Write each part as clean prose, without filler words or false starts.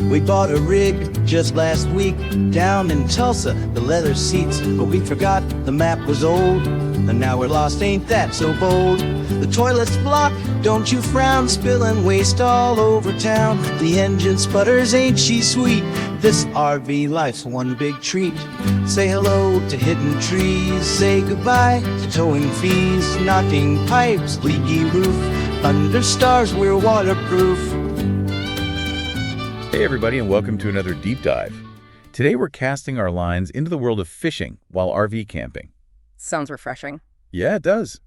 We bought a rig just last week down in Tulsa, the leather seats, but we forgot the map was old, and now we're lost, ain't that so bold? The toilet's blocked, don't you frown, spilling waste all over town. The engine sputters, ain't she sweet? This RV life's one big treat. Say hello to hidden trees, say goodbye to towing fees, knocking pipes, leaky roof, under stars we're waterproof. Hey everybody, and welcome to another Deep Dive. Today we're casting our lines into the world of fishing while RV camping. Sounds refreshing. Yeah, it does.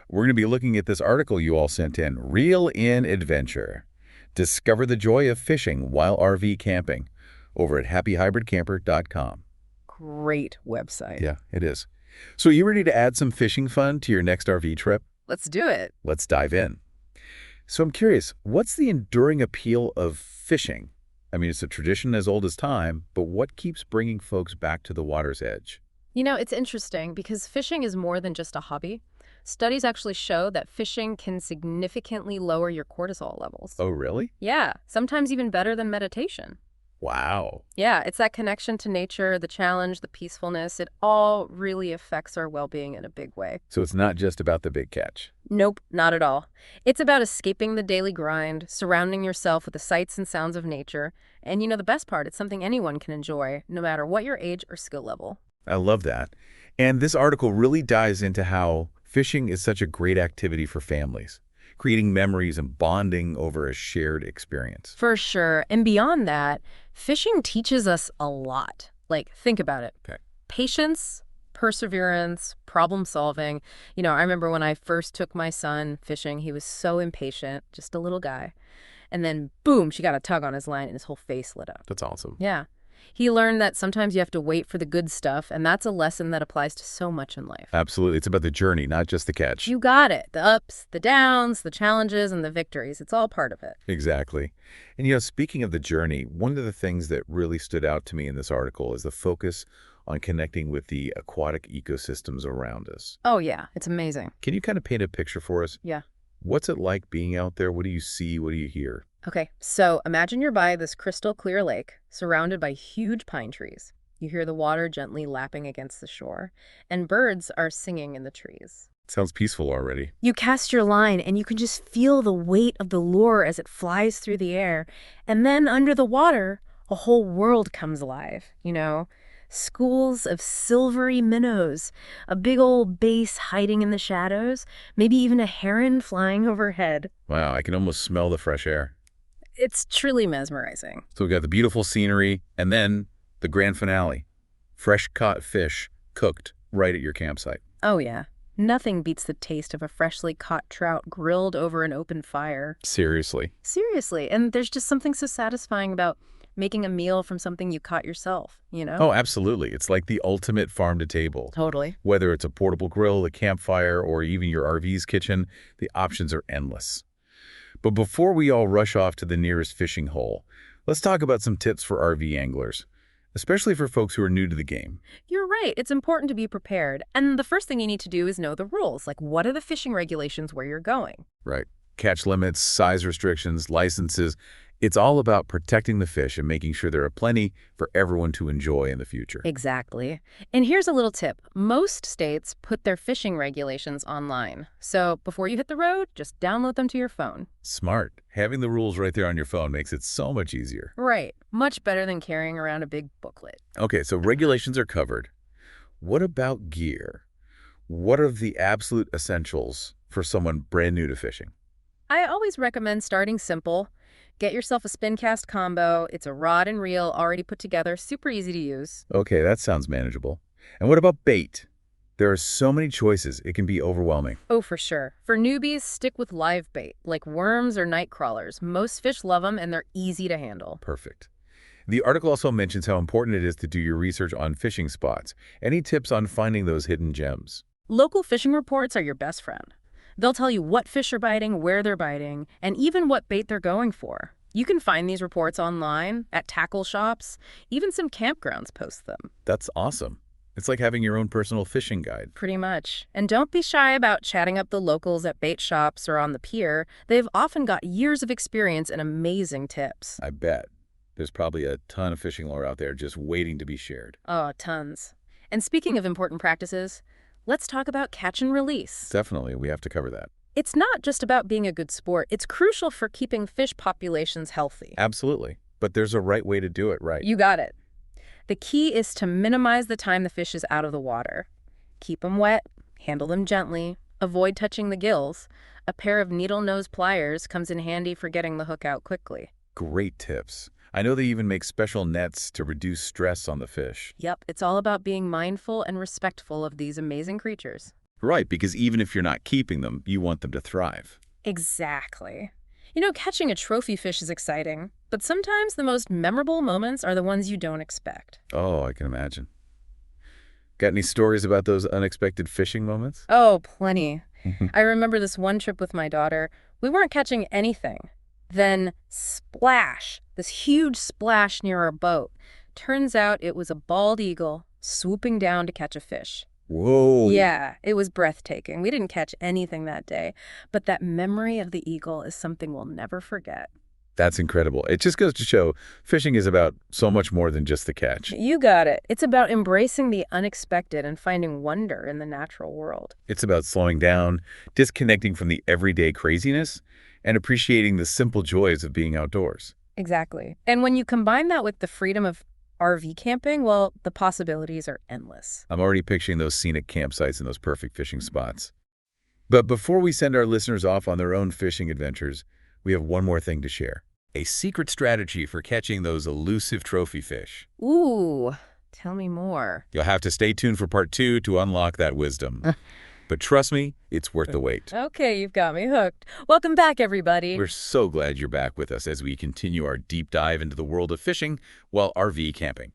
We're going to be looking at this article you all sent in, Reel in Adventure. Discover the joy of fishing while RV camping, over at happyhybridcamper.com. Great website. Yeah, it is. So you ready to add some fishing fun to your next RV trip? Let's do it. Let's dive in. So I'm curious, what's the enduring appeal of fishing? I mean, it's a tradition as old as time, but what keeps bringing folks back to the water's edge? You know, it's interesting because fishing is more than just a hobby. Studies actually show that fishing can significantly lower your cortisol levels. Oh, really? Yeah, sometimes even better than meditation. Wow. Yeah, it's that connection to nature, the challenge, the peacefulness. It all really affects our well-being in a big way. So it's not just about the big catch. Nope, not at all. It's about escaping the daily grind, surrounding yourself with the sights and sounds of nature. And you know, the best part, it's something anyone can enjoy, no matter what your age or skill level. I love that. And this article really dives into how fishing is such a great activity for families, creating memories and bonding over a shared experience. For sure. And beyond that, fishing teaches us a lot. Like, think about it. Okay. Patience, perseverance, problem solving. You know, I remember when I first took my son fishing, he was so impatient, just a little guy. And then, boom, she got a tug on his line and his whole face lit up. That's awesome. Yeah. He learned that sometimes you have to wait for the good stuff, and that's a lesson that applies to so much in life. Absolutely. It's about the journey, not just the catch. You got it. The ups, the downs, the challenges, and the victories. It's all part of it. Exactly. And you know, speaking of the journey, one of the things that really stood out to me in this article is the focus on connecting with the aquatic ecosystems around us. Oh, yeah. It's amazing. Can you kind of paint a picture for us? Yeah. What's it like being out there? What do you see? What do you hear? Okay, so imagine you're by this crystal clear lake, surrounded by huge pine trees. You hear the water gently lapping against the shore, and birds are singing in the trees. Sounds peaceful already. You cast your line, and you can just feel the weight of the lure as it flies through the air. And then under the water, a whole world comes alive, you know? Schools of silvery minnows, a big old bass hiding in the shadows, maybe even a heron flying overhead. Wow, I can almost smell the fresh air. It's truly mesmerizing. So we've got the beautiful scenery, and then the grand finale. Fresh caught fish cooked right at your campsite. Oh, yeah. Nothing beats the taste of a freshly caught trout grilled over an open fire. Seriously. Seriously. And there's just something so satisfying about making a meal from something you caught yourself, you know? Oh, absolutely. It's like the ultimate farm-to-table. Totally. Whether it's a portable grill, a campfire, or even your RV's kitchen, the options are endless. But before we all rush off to the nearest fishing hole, let's talk about some tips for RV anglers, especially for folks who are new to the game. You're right. It's important to be prepared. And the first thing you need to do is know the rules. Like, what are the fishing regulations where you're going? Right. Catch limits, size restrictions, licenses. It's all about protecting the fish and making sure there are plenty for everyone to enjoy in the future. Exactly. And here's a little tip. Most states put their fishing regulations online. So before you hit the road, just download them to your phone. Smart. Having the rules right there on your phone makes it so much easier. Right. Much better than carrying around a big booklet. Okay, so regulations are covered. What about gear? What are the absolute essentials for someone brand new to fishing? I always recommend starting simple. Get yourself a spin cast combo. It's a rod and reel already put together, super easy to use. Okay, that sounds manageable. And what about bait? There are so many choices, it can be overwhelming. Oh, for sure. For newbies, stick with live bait, like worms or night crawlers. Most fish love them and they're easy to handle. Perfect. The article also mentions how important it is to do your research on fishing spots. Any tips on finding those hidden gems? Local fishing reports are your best friend. They'll tell you what fish are biting, where they're biting, and even what bait they're going for. You can find these reports online, at tackle shops, even some campgrounds post them. That's awesome. It's like having your own personal fishing guide. Pretty much. And don't be shy about chatting up the locals at bait shops or on the pier. They've often got years of experience and amazing tips. I bet. There's probably a ton of fishing lore out there just waiting to be shared. Oh, tons. And speaking of important practices, let's talk about catch and release. Definitely, we have to cover that. It's not just about being a good sport. It's crucial for keeping fish populations healthy. Absolutely. But there's a right way to do it right. You got it. The key is to minimize the time the fish is out of the water. Keep them wet, handle them gently, avoid touching the gills. A pair of needle-nose pliers comes in handy for getting the hook out quickly. Great tips. I know they even make special nets to reduce stress on the fish. Yep, it's all about being mindful and respectful of these amazing creatures. Right, because even if you're not keeping them, you want them to thrive. Exactly. You know, catching a trophy fish is exciting, but sometimes the most memorable moments are the ones you don't expect. Oh, I can imagine. Got any stories about those unexpected fishing moments? Oh, plenty. I remember this one trip with my daughter. We weren't catching anything. Then, splash! This huge splash near our boat. Turns out it was a bald eagle swooping down to catch a fish. Whoa. Yeah, it was breathtaking. We didn't catch anything that day, but that memory of the eagle is something we'll never forget. That's incredible. It just goes to show fishing is about so much more than just the catch. You got it. It's about embracing the unexpected and finding wonder in the natural world. It's about slowing down, disconnecting from the everyday craziness, and appreciating the simple joys of being outdoors. Exactly. And when you combine that with the freedom of RV camping, well, the possibilities are endless. I'm already picturing those scenic campsites and those perfect fishing spots. But before we send our listeners off on their own fishing adventures, we have one more thing to share. A secret strategy for catching those elusive trophy fish. Ooh, tell me more. You'll have to stay tuned for part 2 to unlock that wisdom. But trust me, it's worth the wait. Okay, you've got me hooked. Welcome back, everybody. We're so glad you're back with us as we continue our deep dive into the world of fishing while RV camping.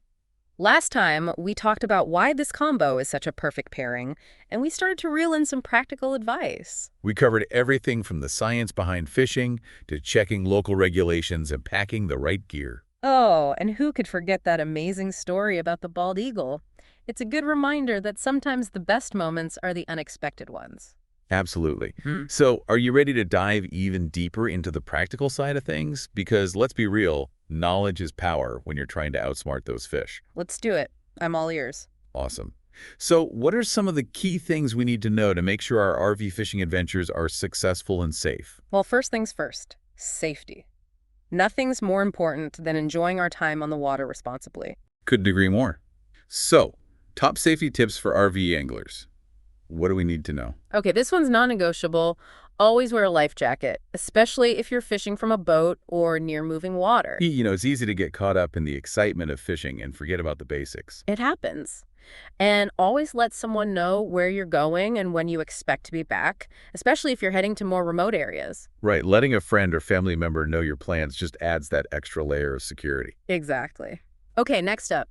Last time, we talked about why this combo is such a perfect pairing, and we started to reel in some practical advice. We covered everything from the science behind fishing to checking local regulations and packing the right gear. Oh, and who could forget that amazing story about the bald eagle? It's a good reminder that sometimes the best moments are the unexpected ones. Absolutely. So, are you ready to dive even deeper into the practical side of things? Because let's be real, knowledge is power when you're trying to outsmart those fish. Let's do it. I'm all ears. Awesome. So, what are some of the key things we need to know to make sure our RV fishing adventures are successful and safe? Well, first things first, safety. Nothing's more important than enjoying our time on the water responsibly. Couldn't agree more. So, top safety tips for RV anglers. What do we need to know? Okay, this one's non-negotiable. Always wear a life jacket, especially if you're fishing from a boat or near moving water. You know, it's easy to get caught up in the excitement of fishing and forget about the basics. It happens. And always let someone know where you're going and when you expect to be back, especially if you're heading to more remote areas. Right, letting a friend or family member know your plans just adds that extra layer of security. Exactly. Okay, next up,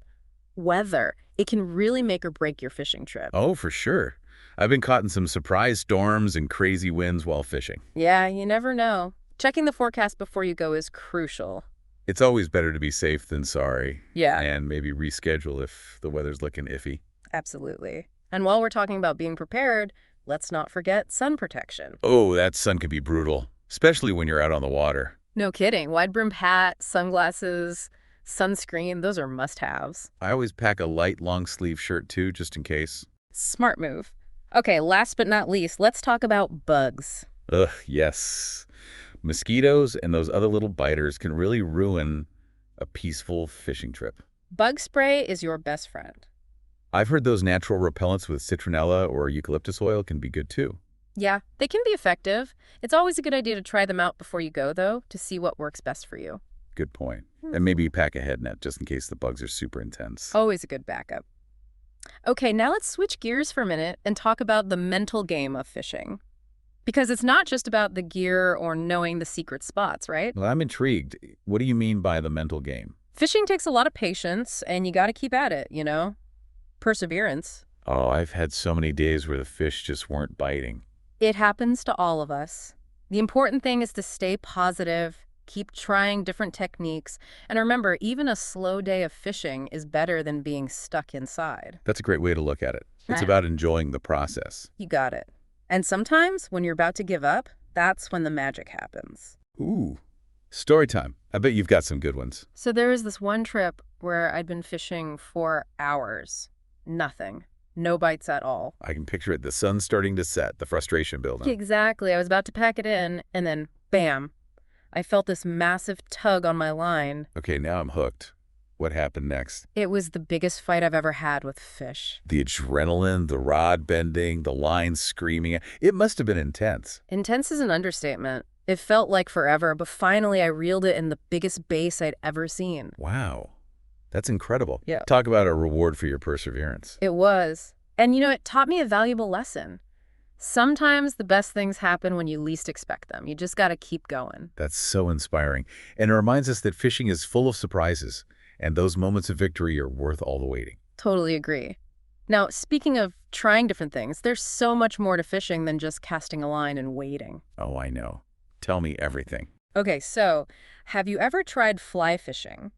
weather. It can really make or break your fishing trip. Oh, for sure. I've been caught in some surprise storms and crazy winds while fishing. Yeah, you never know. Checking the forecast before you go is crucial. It's always better to be safe than sorry. Yeah. And maybe reschedule if the weather's looking iffy. Absolutely. And while we're talking about being prepared, let's not forget sun protection. Oh, that sun can be brutal, especially when you're out on the water. No kidding. Wide-brimmed hat, sunglasses, sunscreen, those are must-haves. I always pack a light long-sleeve shirt too, just in case. Smart move. Okay, last but not least, let's talk about bugs. Ugh, yes. Mosquitoes and those other little biters can really ruin a peaceful fishing trip. Bug spray is your best friend. I've heard those natural repellents with citronella or eucalyptus oil can be good too. Yeah, they can be effective. It's always a good idea to try them out before you go, though, to see what works best for you. Good point. And maybe pack a head net just in case the bugs are super intense. Always a good backup. Okay, now let's switch gears for a minute and talk about the mental game of fishing. Because it's not just about the gear or knowing the secret spots, right? Well, I'm intrigued. What do you mean by the mental game? Fishing takes a lot of patience, and you got to keep at it, you know? Perseverance. Oh, I've had so many days where the fish just weren't biting. It happens to all of us. The important thing is to stay positive, keep trying different techniques, and remember, even a slow day of fishing is better than being stuck inside. That's a great way to look at it. It's Right. about enjoying the process. You got it. And sometimes, when you're about to give up, that's when the magic happens. Ooh, Story time. I bet you've got some good ones. So there was this one trip where I'd been fishing for hours. Nothing. No bites at all. I can picture it. The sun's starting to set, the frustration building. Exactly. I was about to pack it in, and then, bam, I felt this massive tug on my line. Okay, now I'm hooked. What happened next? It was the biggest fight I've ever had with fish. The adrenaline, the rod bending, the line screaming. It must have been intense. Intense is an understatement. It felt like forever, but finally I reeled it in the biggest bass I'd ever seen. Wow. That's incredible. Yeah. Talk about a reward for your perseverance. It was. And it taught me a valuable lesson. Sometimes the best things happen when you least expect them. You just got to keep going. That's so inspiring. And it reminds us that fishing is full of surprises, and those moments of victory are worth all the waiting. Totally agree. Now, speaking of trying different things, there's so much more to fishing than just casting a line and waiting. Oh, I know. Tell me everything. Okay, so have you ever tried fly fishing?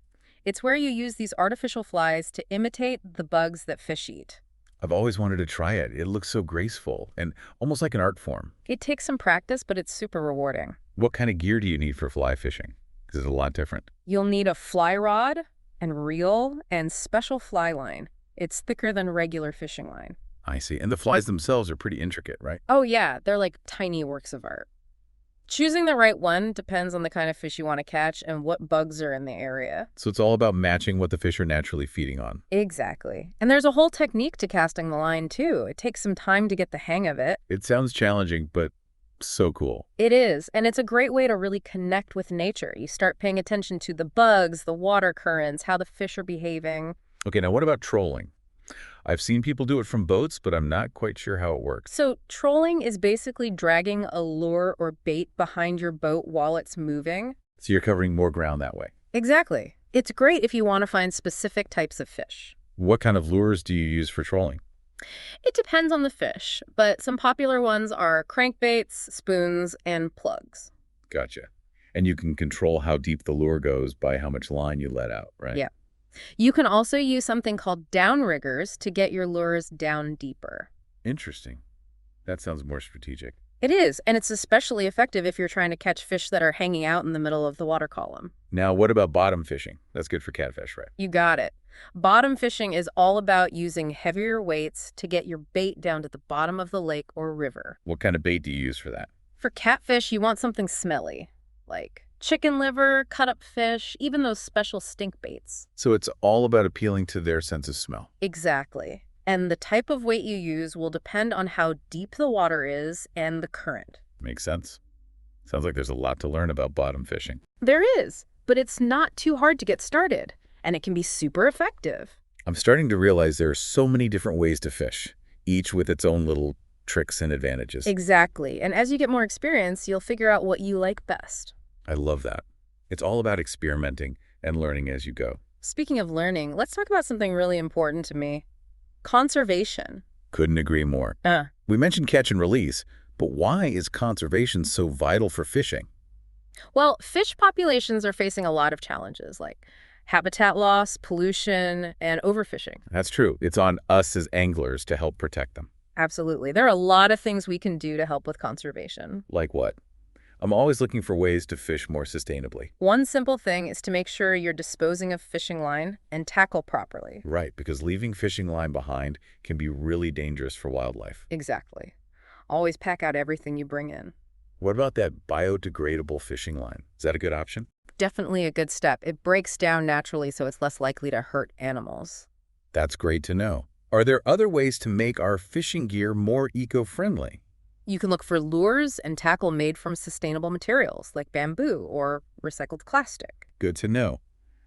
It's where you use these artificial flies to imitate the bugs that fish eat. I've always wanted to try it. It looks so graceful and almost like an art form. It takes some practice, but it's super rewarding. What kind of gear do you need for fly fishing? Because it's a lot different. You'll need a fly rod and reel and special fly line. It's thicker than regular fishing line. I see. And the flies themselves are pretty intricate, right? Oh yeah, they're like tiny works of art. Choosing the right one depends on the kind of fish you want to catch and what bugs are in the area. So it's all about matching what the fish are naturally feeding on. Exactly. And there's a whole technique to casting the line too. It takes some time to get the hang of it. It sounds challenging, but so cool. It is, and it's a great way to really connect with nature. You start paying attention to the bugs, the water currents, how the fish are behaving. Okay, now what about trolling? I've seen people do it from boats, but I'm not quite sure how it works. So trolling is basically dragging a lure or bait behind your boat while it's moving. So you're covering more ground that way. Exactly. It's great if you want to find specific types of fish. What kind of lures do you use for trolling? It depends on the fish, but some popular ones are crankbaits, spoons, and plugs. Gotcha. And you can control how deep the lure goes by how much line you let out, right? Yeah. You can also use something called downriggers to get your lures down deeper. Interesting. That sounds more strategic. It is, and it's especially effective if you're trying to catch fish that are hanging out in the middle of the water column. Now, what about bottom fishing? That's good for catfish, right? You got it. Bottom fishing is all about using heavier weights to get your bait down to the bottom of the lake or river. What kind of bait do you use for that? For catfish, you want something smelly, like chicken liver, cut-up fish, even those special stink baits. So it's all about appealing to their sense of smell. Exactly. And the type of weight you use will depend on how deep the water is and the current. Makes sense. Sounds like there's a lot to learn about bottom fishing. There is, but it's not too hard to get started, and it can be super effective. I'm starting to realize there are so many different ways to fish, each with its own little tricks and advantages. Exactly. And as you get more experience, you'll figure out what you like best. I love that. It's all about experimenting and learning as you go. Speaking of learning, let's talk about something really important to me. Conservation. Couldn't agree more. We mentioned catch and release, but why is conservation so vital for fishing? Well, fish populations are facing a lot of challenges like habitat loss, pollution, and overfishing. That's true. It's on us as anglers to help protect them. Absolutely. There are a lot of things we can do to help with conservation. Like what? I'm always looking for ways to fish more sustainably. One simple thing is to make sure you're disposing of fishing line and tackle properly. Right, because leaving fishing line behind can be really dangerous for wildlife. Exactly. Always pack out everything you bring in. What about that biodegradable fishing line? Is that a good option? Definitely a good step. It breaks down naturally, so it's less likely to hurt animals. That's great to know. Are there other ways to make our fishing gear more eco-friendly? You can look for lures and tackle made from sustainable materials like bamboo or recycled plastic. Good to know.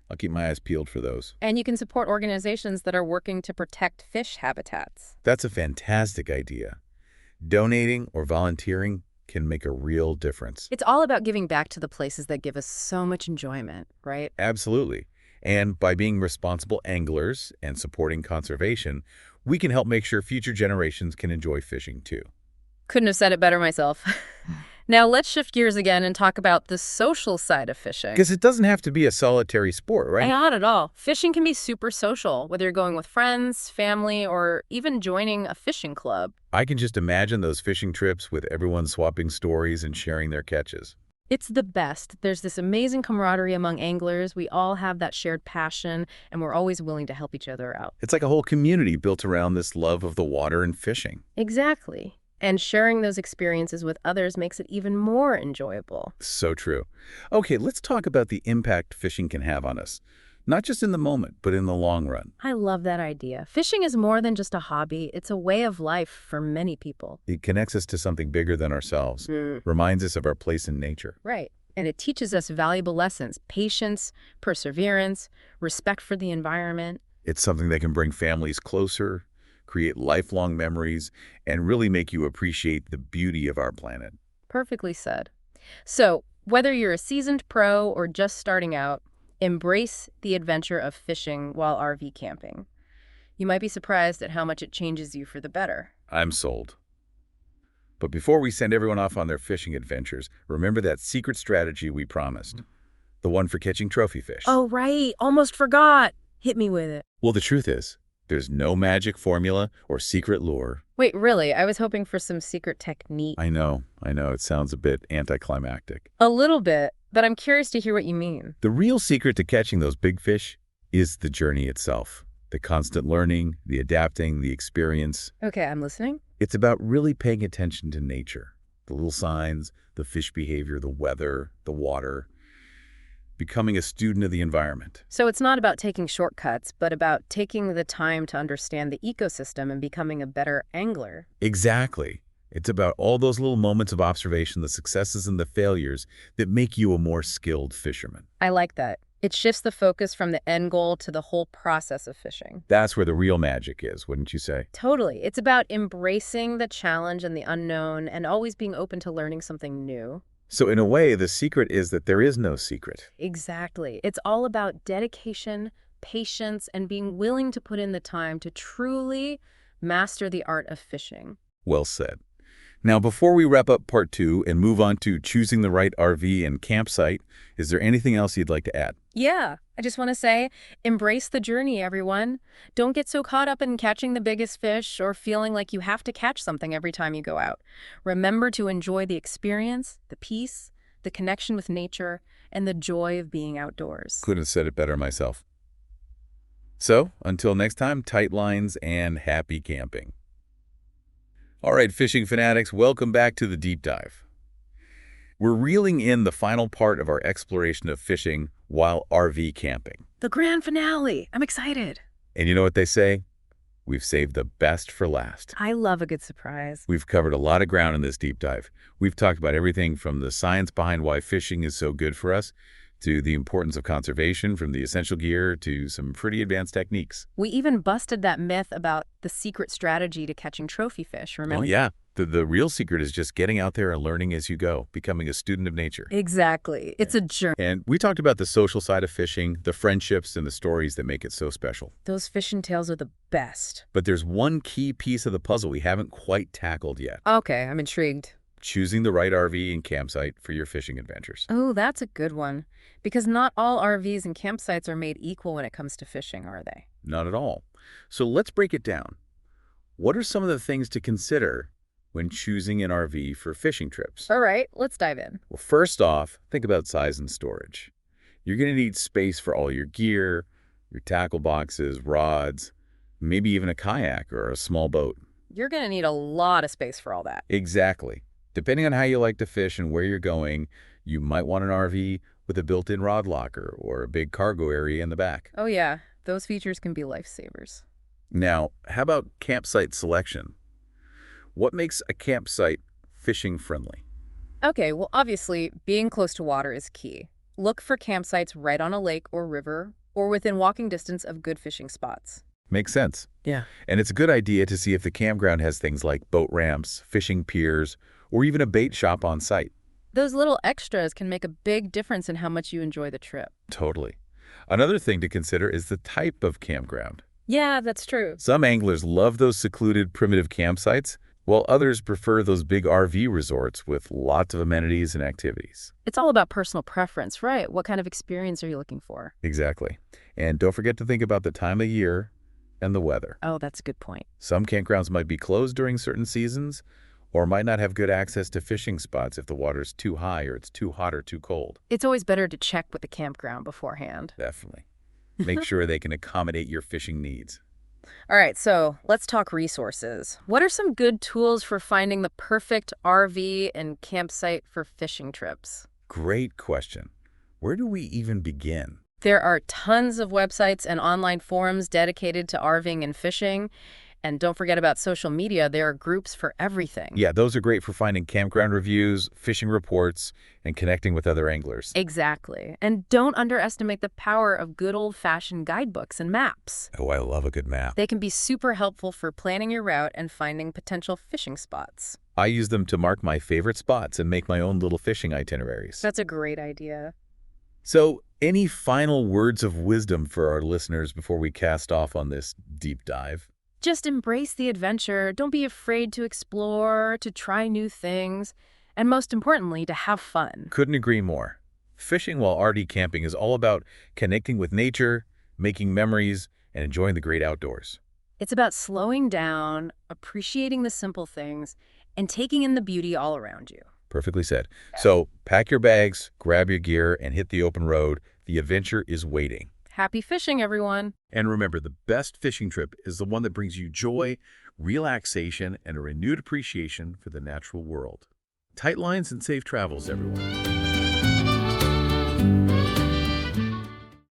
I'll keep my eyes peeled for those. And you can support organizations that are working to protect fish habitats. That's a fantastic idea. Donating or volunteering can make a real difference. It's all about giving back to the places that give us so much enjoyment, right? Absolutely. And by being responsible anglers and supporting conservation, we can help make sure future generations can enjoy fishing too. Couldn't have said it better myself. Now let's shift gears again and talk about the social side of fishing. Because it doesn't have to be a solitary sport, right? Not at all. Fishing can be super social, whether you're going with friends, family, or even joining a fishing club. I can just imagine those fishing trips with everyone swapping stories and sharing their catches. It's the best. There's this amazing camaraderie among anglers. We all have that shared passion, and we're always willing to help each other out. It's like a whole community built around this love of the water and fishing. Exactly. And sharing those experiences with others makes it even more enjoyable. So true. Okay, let's talk about the impact fishing can have on us. Not just in the moment, but in the long run. I love that idea. Fishing is more than just a hobby. It's a way of life for many people. It connects us to something bigger than ourselves, reminds us of our place in nature. Right. And it teaches us valuable lessons: patience, perseverance, respect for the environment. It's something that can bring families closer, create lifelong memories, and really make you appreciate the beauty of our planet. Perfectly said. So, whether you're a seasoned pro or just starting out, embrace the adventure of fishing while RV camping. You might be surprised at how much it changes you for the better. I'm sold. But before we send everyone off on their fishing adventures, remember that secret strategy we promised. The one for catching trophy fish. Oh, right. Almost forgot. Hit me with it. Well, the truth is, there's no magic formula or secret lure. Wait, really? I was hoping for some secret technique. I know. It sounds a bit anticlimactic. A little bit, but I'm curious to hear what you mean. The real secret to catching those big fish is the journey itself. The constant learning, the adapting, the experience. Okay, I'm listening. It's about really paying attention to nature. The little signs, the fish behavior, the weather, the water. Becoming a student of the environment. So it's not about taking shortcuts, but about taking the time to understand the ecosystem and becoming a better angler. Exactly. It's about all those little moments of observation, the successes and the failures that make you a more skilled fisherman. I like that. It shifts the focus from the end goal to the whole process of fishing. That's where the real magic is, wouldn't you say? Totally. It's about embracing the challenge and the unknown and always being open to learning something new. So in a way, the secret is that there is no secret. Exactly. It's all about dedication, patience, and being willing to put in the time to truly master the art of fishing. Well said. Now, before we wrap up part 2 and move on to choosing the right RV and campsite, is there anything else you'd like to add? Yeah, I just want to say, embrace the journey, everyone. Don't get so caught up in catching the biggest fish or feeling like you have to catch something every time you go out. Remember to enjoy the experience, the peace, the connection with nature, and the joy of being outdoors. Couldn't have said it better myself. So, until next time, tight lines and happy camping. All right, fishing fanatics, welcome back to the deep dive. We're reeling in the final part of our exploration of fishing while RV camping. The grand finale. I'm excited. And you know what they say? We've saved the best for last. I love a good surprise. We've covered a lot of ground in this deep dive. We've talked about everything from the science behind why fishing is so good for us, to the importance of conservation, from the essential gear to some pretty advanced techniques. We even busted that myth about the secret strategy to catching trophy fish, remember? Oh, yeah. The real secret is just getting out there and learning as you go, becoming a student of nature. Exactly. It's a journey. And we talked about the social side of fishing, the friendships and the stories that make it so special. Those fishing tales are the best. But there's one key piece of the puzzle we haven't quite tackled yet. Okay, I'm intrigued. Choosing the right RV and campsite for your fishing adventures. Oh, that's a good one. Because not all RVs and campsites are made equal when it comes to fishing, are they? Not at all. So let's break it down. What are some of the things to consider when choosing an RV for fishing trips? All right, let's dive in. Well, first off, think about size and storage. You're going to need space for all your gear, your tackle boxes, rods, maybe even a kayak or a small boat. You're going to need a lot of space for all that. Exactly. Depending on how you like to fish and where you're going, you might want an RV with a built-in rod locker or a big cargo area in the back. Oh yeah, those features can be lifesavers. Now, how about campsite selection? What makes a campsite fishing friendly? Okay, well obviously, being close to water is key. Look for campsites right on a lake or river, or within walking distance of good fishing spots. Makes sense. Yeah. And it's a good idea to see if the campground has things like boat ramps, fishing piers, or even a bait shop on site. Those little extras can make a big difference in how much you enjoy the trip. Totally. Another thing to consider is the type of campground. Yeah, that's true. Some anglers love those secluded primitive campsites, while others prefer those big RV resorts with lots of amenities and activities. It's all about personal preference, right? What kind of experience are you looking for? Exactly. And don't forget to think about the time of year and the weather. Oh, that's a good point. Some campgrounds might be closed during certain seasons, or might not have good access to fishing spots if the water's too high or it's too hot or too cold. It's always better to check with the campground beforehand. Definitely. Make sure they can accommodate your fishing needs. All right, so let's talk resources. What are some good tools for finding the perfect RV and campsite for fishing trips? Great question. Where do we even begin? There are tons of websites and online forums dedicated to RVing and fishing. And don't forget about social media. There are groups for everything. Yeah, those are great for finding campground reviews, fishing reports, and connecting with other anglers. Exactly. And don't underestimate the power of good old-fashioned guidebooks and maps. Oh, I love a good map. They can be super helpful for planning your route and finding potential fishing spots. I use them to mark my favorite spots and make my own little fishing itineraries. That's a great idea. So, any final words of wisdom for our listeners before we cast off on this deep dive? Just embrace the adventure. Don't be afraid to explore, to try new things, and most importantly, to have fun. Couldn't agree more. Fishing while RV camping is all about connecting with nature, making memories, and enjoying the great outdoors. It's about slowing down, appreciating the simple things, and taking in the beauty all around you. Perfectly said. So, pack your bags, grab your gear, and hit the open road. The adventure is waiting. Happy fishing, everyone! And remember, the best fishing trip is the one that brings you joy, relaxation, and a renewed appreciation for the natural world. Tight lines and safe travels, everyone.